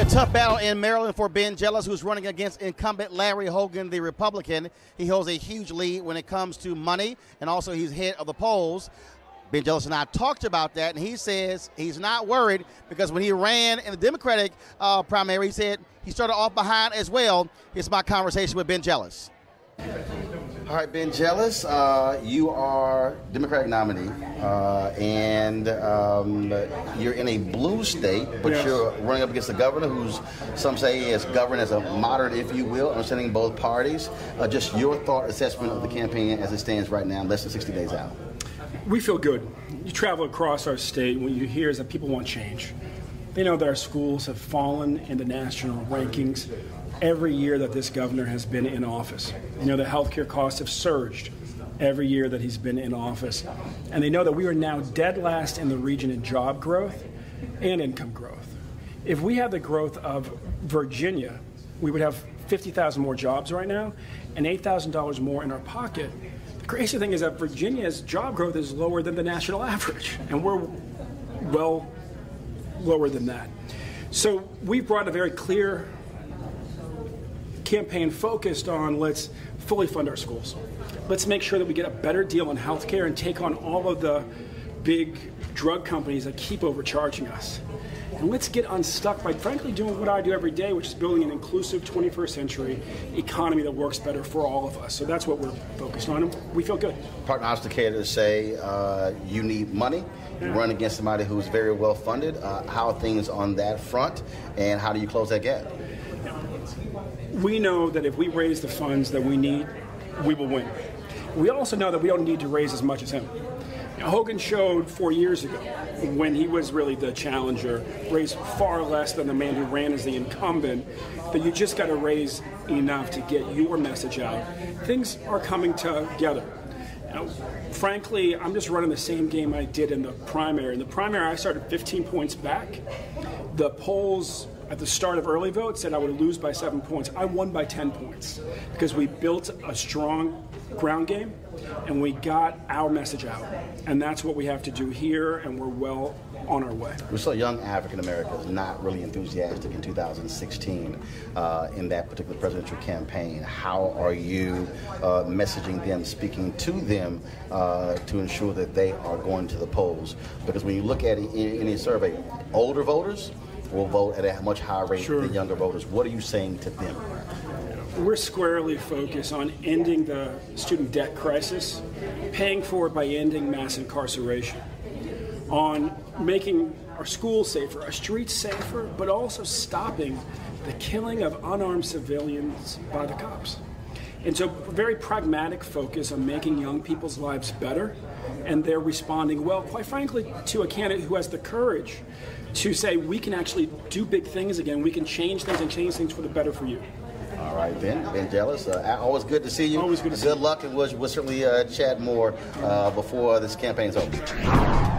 A tough battle in Maryland for Ben Jealous, who's running against incumbent Larry Hogan, the Republican. He holds a huge lead when it comes to money, and also he's head of the polls. Ben Jealous and I talked about that, and he says he's not worried because when he ran in the Democratic primary, he said he started off behind as well. Here's my conversation with Ben Jealous. All right, Ben Jealous, you are Democratic nominee, and you're in a blue state, but yes, you're running up against the governor, who's some say is governed as a moderate, if you will, understanding both parties. Just your thought assessment of the campaign as it stands right now, less than 60 days out. We feel good. You travel across our state, what you hear is that people want change. They know that our schools have fallen in the national rankings every year that this governor has been in office. They know that healthcare costs have surged every year that he's been in office. And they know that we are now dead last in the region in job growth and income growth. If we had the growth of Virginia, we would have 50,000 more jobs right now and $8,000 more in our pocket. The crazy thing is that Virginia's job growth is lower than the national average, and we're well lower than that. So we've brought a very clear campaign focused on let's fully fund our schools. Let's make sure that we get a better deal on health care and take on all of the big drug companies that keep overcharging us. And let's get unstuck by frankly doing what I do every day, which is building an inclusive 21st century economy that works better for all of us. So that's what we're focused on, and we feel good. Prognosticators say you need money. You run against somebody who's very well funded. How are things on that front, and how do you close that gap? We know that if we raise the funds that we need, we will win. We also know that we don't need to raise as much as him. Hogan showed 4 years ago, when he was really the challenger, raised far less than the man who ran as the incumbent, that you just got to raise enough to get your message out. Things are coming together. Frankly, I'm just running the same game I did in the primary. In the primary, I started 15 points back. The polls at the start of early vote said I would lose by 7 points. I won by 10 points because we built a strong ground game and we got our message out. And that's what we have to do here, and we're well on our way. We saw young African Americans not really enthusiastic in 2016 in that particular presidential campaign. How are you messaging them, speaking to them to ensure that they are going to the polls? Because when you look at it in any survey, older voters will vote at a much higher rate than younger voters. What are you saying to them? We're squarely focused on ending the student debt crisis, paying for it by ending mass incarceration, on making our schools safer, our streets safer, but also stopping the killing of unarmed civilians by the cops. And so a very pragmatic focus on making young people's lives better, and they're responding well, quite frankly, to a candidate who has the courage to say we can actually do big things again, we can change things and change things for the better for you. All right, Ben Jealous, always good to see you. Always good to see you. Good luck, and we'll certainly chat more before this campaign's over.